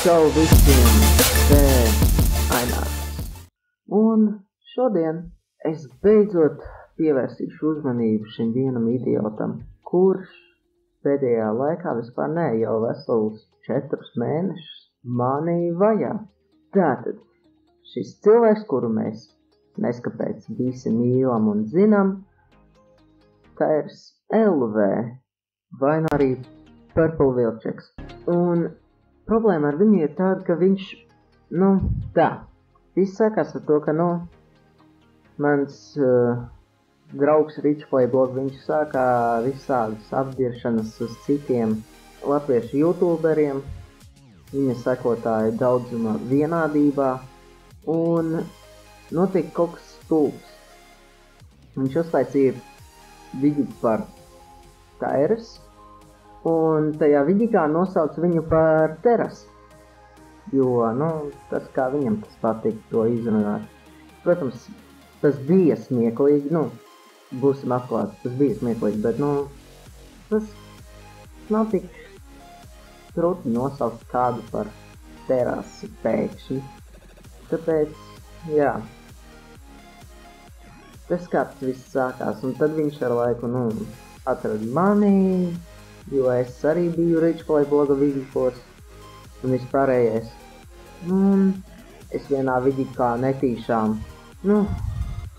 Čau visiem, te Ainārs. Un šodien es beidzot pievērsīšu uzmanību šim vienam idiotam, kurš pēdējā laikā vispār ne jau veselus 4 mēnešus mani vajā. Tātad, šis cilvēks, kuru mēs neskapēc visi mīlam un zinām, tā ir LV, vai nu arī Purple Vilčeks. Un problēma ar viņu ir tāda, ka viņš, viss sākās ar to, ka, mans draugs Rich Playblog, viņš sākā visādas apdiršanas uz citiem latviešu youtuberiem, viņa sekotāju daudzuma vienādībā, un notiek kaut kas stulbs. Viņš uztaicīja vidi par Tairas, un tajā vidikā nosauc viņu par terasi, jo, tas kā viņam tas patīk to izrunāt. Protams, tas bija smieklīgi, būsim atklāti, tas bija smieklīgi, bet, tas nav tik grūti nosaukt kādu par terasi pēkšņi. Tāpēc, jā, tas kā tas viss sākās, un tad viņš ar laiku, atrada mani, jo es arī biju Rich Playbloga vidikos un vispārējais. Es vienā vidikā netīšām,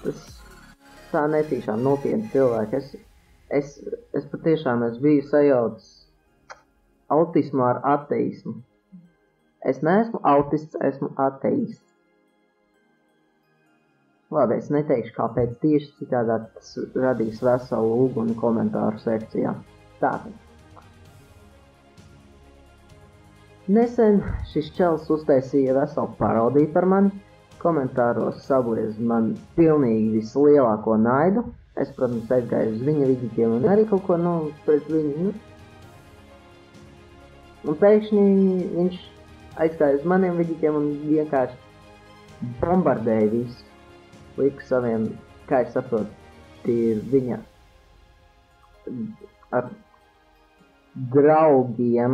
tas tā netīšām nopietni cilvēki. Es patiešām biju sajaucis autismu ar ateismu. Es neesmu autists, esmu ateists. Labi, es neteikšu, kāpēc tieši citādāk tas radīs veselu uguni komentāru sekcijā. Tātad. Nesen šis čels uztaisīja veselu parodiju par mani, komentāros sabliez man pilnīgi vislielāko naidu. Es, protams, aizgāju uz viņa vidikiem un arī kaut ko, pret viņu, Un pēkšņi viņš aizgāja uz maniem vidikiem un vienkārši bombardēja visu. Lika saviem, kā es saprotu, tie ir viņa ar draugiem,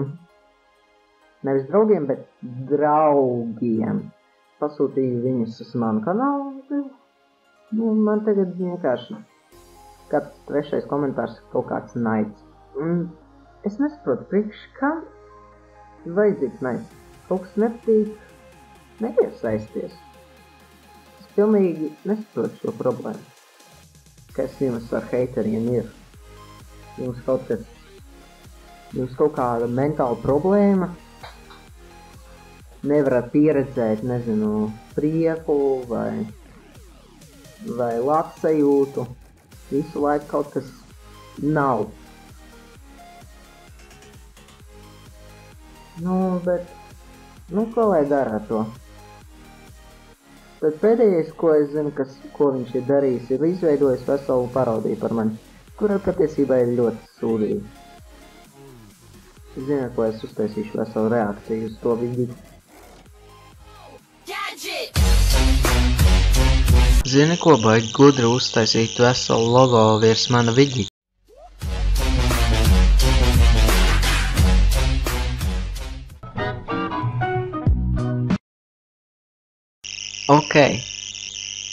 nevis draugiem, bet draugiem, pasūtīju viņus uz manu kanālu. Man tagad vienkārši katrs 3. komentārs kaut kāds naids. Es nesaprotu, priekš kam vajadzīgs naids. Kaut kas nepatīk, neiesaisties. Es pilnīgi nesaprotu šo problēmu. Kas jums ar heiteriem ir? Jums kaut kāda mentāla problēma? Nevarat pieredzēt, prieku vai labsajūtu. Visu laiku kaut kas nav. Ko lai dara ar to? Tad pēdējais, ko es zinu, ko viņš ir darījis, ir izveidojis veselu parodiju par mani, kura patiesībā ir ļoti sūdīga. Zinu, ko es uztaisīšu veselu reakciju uz to video. Zini, ko baigi gudri uztaisīt veselu logo virs mana video?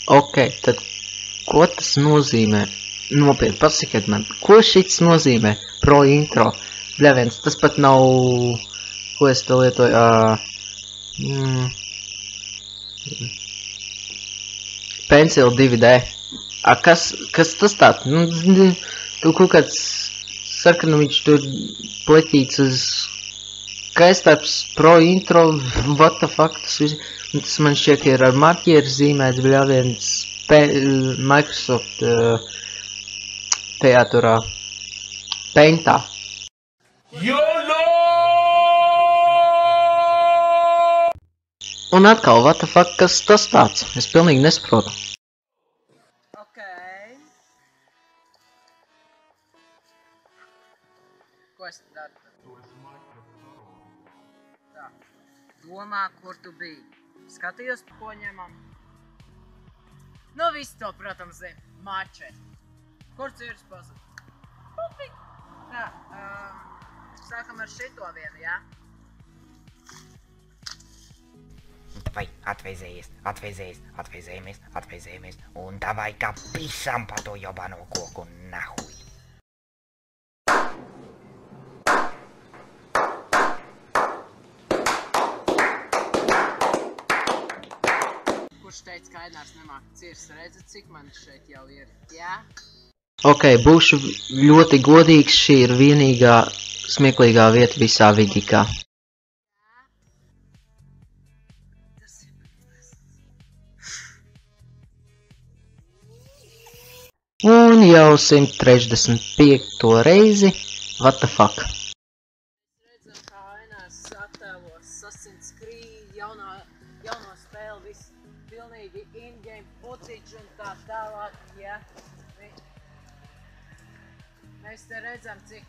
Ok, tad ko tas nozīmē? Nopietni, pasakiet man, ko šits nozīmē? Pro intro. Bļaviens, tas pat nav, ko es te lietoju, Pencil 2D. Kas tas tāds? Tu kaut kāds sarkanumiņš tur pletīts uz skaistāps pro intro, what the fuck, tas man šķiet ir ar marķieru zīmēts, bļaviens Microsoft tajā turā Paintā. Un atkal, what the fuck, kas tas tāds? Es pilnīgi nesaprotu. Ko es daru? Tā, domā, kur tu biji. Skatījos, ko ņemam. Viss to, protams, zina. Mačet. Kur cīrs pazud? Tā, sākam ar šito vienu, jā? Vai, atveizējamies, un davai kā pisam pa to jobano koku, nahuj. Kurš teica, ka Ainārs nemāk cirst, redzat, cik man šeit jau ir, jā? Ok, būšu ļoti godīgs, šī ir vienīgā smieklīgā vieta visā vidikā. Tas ir tas. Un jau 135. reizi, what the fuck? Redzam, kā Ainārs attēlo Assassin's Creed, jauno spēli, viss pilnīgi in-game footage un tā tālāk, jā. Mēs te redzam, cik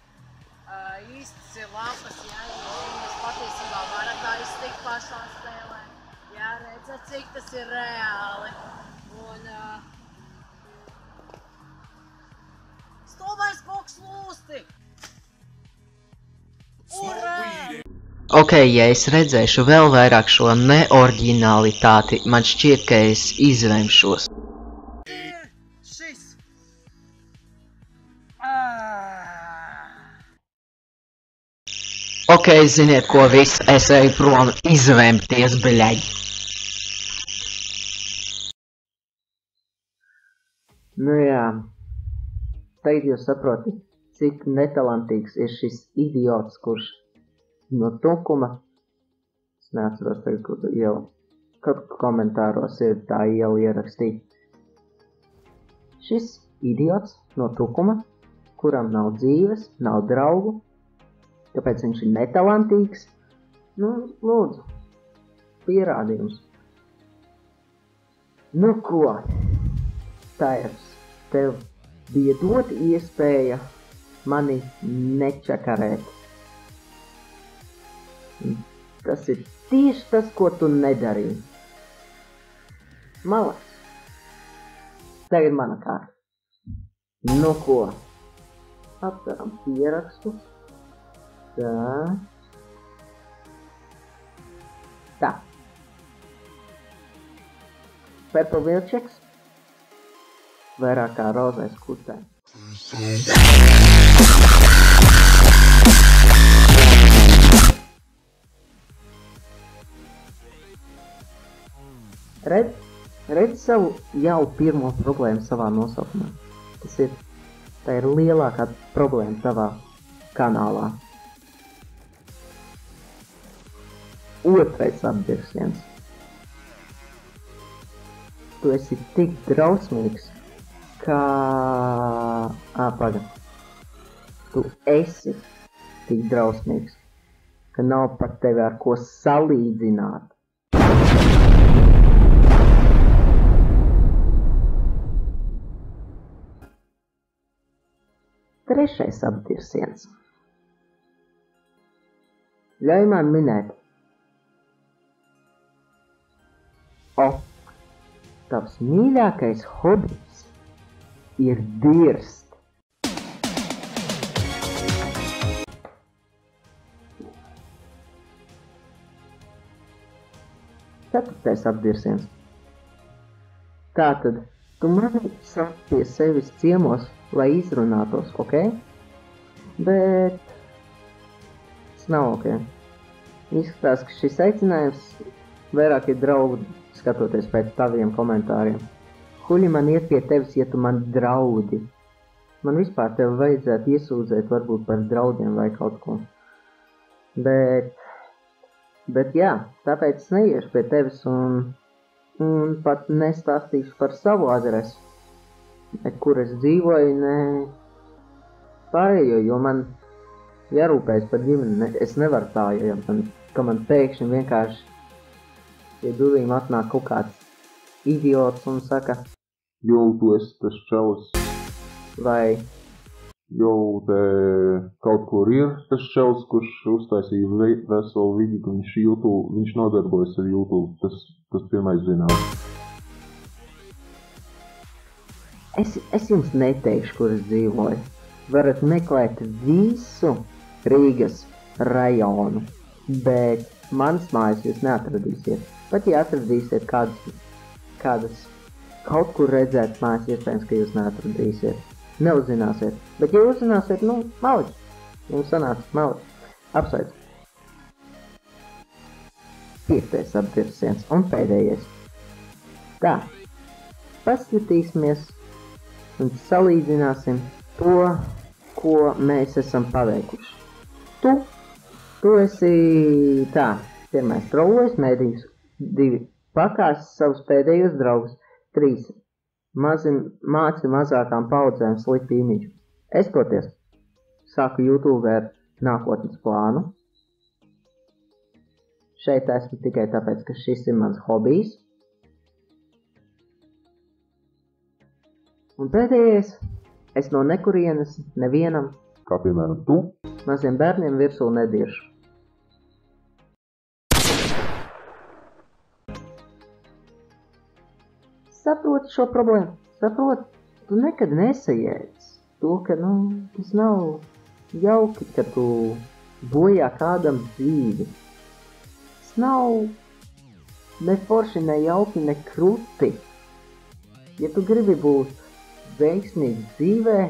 īstas ir lampas, jā, jūs patiesībā varat aiztikt pašā spēlē. Jā, redzat, cik tas ir reāli. Un stulbais koks lūsti! Urā! Ok, ja es redzēšu vēl vairāk šo neoriģinālitāti, man šķiet, ka es izvemšos. Šis! Ok, ziniet ko viss, es eju prom izvemties, bļaļ. Nu jā, tagad jūs saprotat, cik netalantīgs ir šis idiots, kurš no tukuma, es neatceros tagad, kur iela, kaut komentāros ir tā iela ierakstīt. Šis idiots no tukuma, kuram nav dzīves, nav draugu, kāpēc viņš ir netalantīgs? Nu, lūdzu, pierādījums. Nu ko, Tairs, tev bija dot iespēja mani nečakarēt. Tas ir tieši tas, ko tu nedarīji. Malaks. Tagad mana kārta. Nu ko, aptveram pierakstus. Tā. Purple Vilčeks. Vairāk kā rozais kutē. Redz savu jau pirmo problēmu savā nosaukumā. Tā ir lielākā problēma tavā kanālā. Otrais apdirsiens. Tu esi tik drausmīgs, kā... Pagad. Tu esi tik drausmīgs, ka nav pat tevi ar ko salīdzināt. Trešais apdirsiens. Ļauj man minēt. Tavs mīļākais hobijs ir dirst. Ceturtais apdirsiens. Tātad, tu mani sauc pie sevis ciemos, lai izrunātos, ok? Bet tas nav ok. Izskatās, ka šis aicinājums vairāk ir draugu, skatoties pēc taviem komentāriem. Huļi man iet pie tevis, ja tu man draudi. Man vispār tev vajadzētu iesūdzēt varbūt par draudiem vai kaut ko. Bet jā, tāpēc es neiešu pie tevis un pat nestāstīšu par savu adresi. Ne kur es dzīvoju, ne pārējo, jo man jārūpējas par ģimeni. Es nevaru tā, ja man pēkšņi vienkārši pie durvīm atnāk kaut kāds idiots un saka, Jo, tu esi tas čalis. vai Jo, te kaut kur ir tas čalis, kurš uztaisīja veselu vidi, ka viņš nodarbojas ar YouTube. Tas pirmais zinās. es jums neteikšu, kur es dzīvoju. Varat meklēt visu Rīgas rajonu, bet manas mājas jūs neatradīsiet. Pat ja atradīsiet kādas kaut kur redzēt mājas, iespējams, ka jūs neatradīsiet. Neuzzināsiet. Bet ja uzzināsiet, maliņš. Jums sanāca maliņš. Apsveic. 5. apdirsiens un pēdējais. Tā. Paskatīsimies un salīdzināsim to, ko mēs esam paveikuši. Tu esi tā. Pirmais trollojas mēdījus. 2. Pakās savus pēdējos draugus. 3. Māci mazākām paudzēm slikti imidžu. Es toties sāku YouTube ar nākotnes plānu. Šeit esmu tikai tāpēc, ka šis ir mans hobijs. Un pēdējais, es no nekurienes nevienam, Kā piemēram tu. maziem bērniem virsū nediršu. Saproti šo problēmu? Saproti, tu nekad nesajēdz to, ka, tas nav jauki, ka tu bojā kādam dzīvi. Tas nav ne forši, ne jauki, ne kruti. Ja tu gribi būt veiksmīgi dzīvē,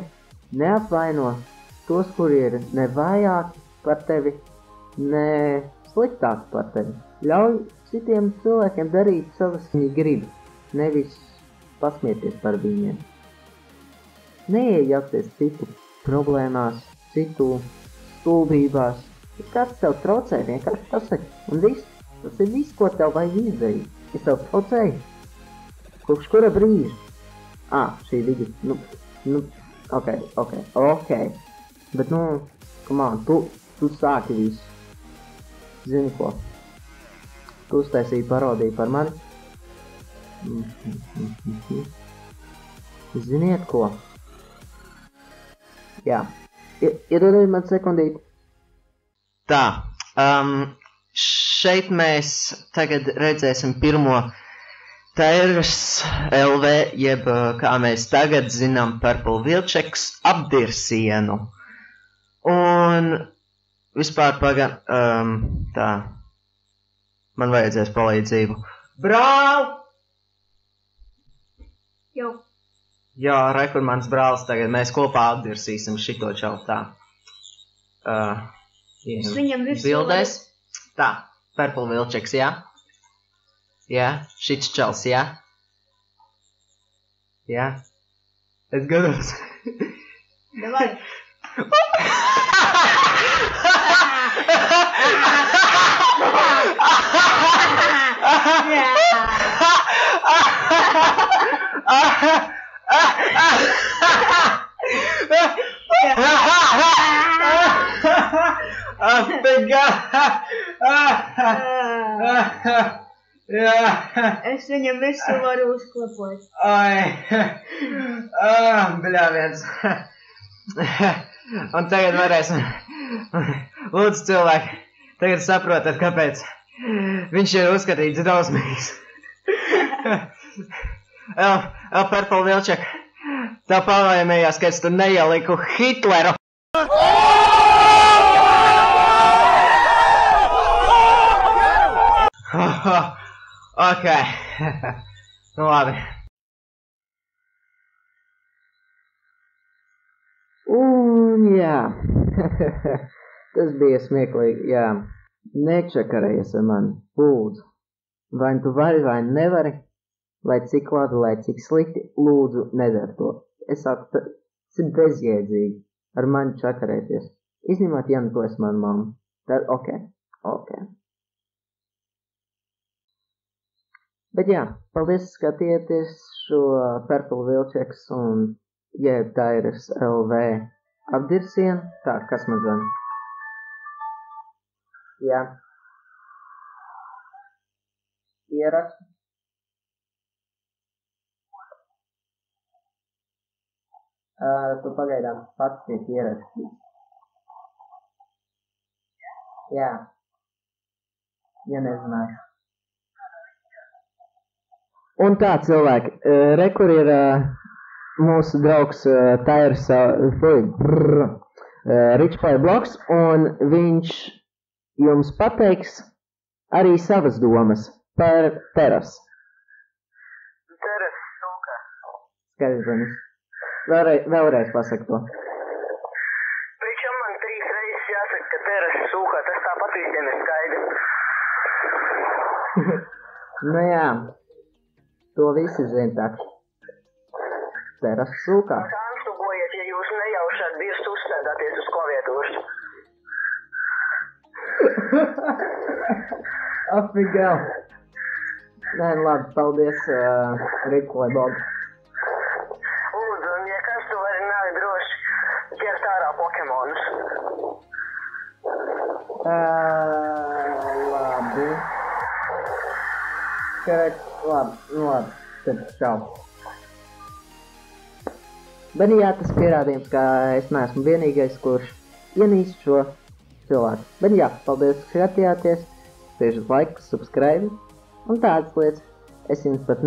neapvaino tos, kuri ir ne vājāki par tevi, ne sliktāki par tevi. Ļauj citiem cilvēkiem darīt savas viņi grib, nevis pasmieties par viņiem. Neiejaukties citu problēmās, citu stulbībās. Ja kāds tev traucē, vienkārši pasaki. Un viss, tas ir viss, ko tev vajag izdarīt. Es tev traucēju. Kopš kura brīža? Šī video. Ok. Bet, come on, tu sāki visu. Zini ko? Tu uztaisīji parodiju par mani. Ziniet ko? Jā. Iedodiet man sekundīti. Tā. Šeit mēs tagad redzēsim pirmo Tairas LV, jeb kā mēs tagad zinām Purple Vilčeks apdirsienu. Un vispār tā. Man vajadzēs palīdzību. Brāl! Jau. Jā, kur mans brālis tagad. Mēs kopā apdirsīsim šito čau tā. Es viņam virsū bildēs. Tā, Purple Vilčeks, jā? Jā, šits čels, jā? Jā? Es gados. Davai. Es viņam visu varu uzklapot. Bļāviens. Un tagad varēsim. Lūdzu, cilvēki, tagad saprotat, kāpēc viņš ir uzskatīts drausmīgs. Purple Vilček, tev palaimējās, ka es tu neieliku Hitleru. Ok. Labi. Un jā. Tas bija smieklīgi, jā. Nečakarējies ar mani, lūdzu. Vai tu vari, vai nevari, lai cik labi, lai cik slikti, lūdzu, nedara to. Es saku, tas ir bezjēdzīgi ar mani čakarēties. Izņemot, ja tu esi mana mamma. Tad ok. Bet jā, paldies skatieties šo Purple Vilčeks un jeb Tairas LV apdirsienu. Tā, kas man zvana? Jā. Ierakstu. Tu pagaidām pats tiek ierakstīts. Jā. Ja nezināju. Un tā, cilvēki, kur ir mūsu draugs Tairs Richfire Blogs, un viņš jums pateiks arī savas domas Par teras. Teres sūka. Skaidrs, Denis. Vēlreiz pasaka to. Pričam man 3 reizes jāsaka, ka teres sūka, tas tāpat visiem ir skaidrs. Nu jā, to visi zin tak. Teras sūkā. Anštubojiet, ja jūs nejaušat birs uzstādāties uz klaviatūras. Afigāli. Nē, labi, paldies, Rikolai Bob. Lūdzu, un ja kas tu vari nāvi droši ķert ārā Pokemonus. Labi. Labi, tad čau. Bet jā, tas pierādījums, ka es neesmu vienīgais, kurš ienīst šo cilvēku. Bet jā, paldies, ka skatījāties, spiežat laiku, subscribe un tādas lietas. Es jums pat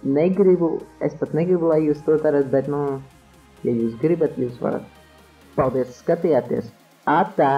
negribu, lai jūs to darat, bet, nu, ja jūs gribat, jūs varat. Paldies, ka skatījāties. Atā!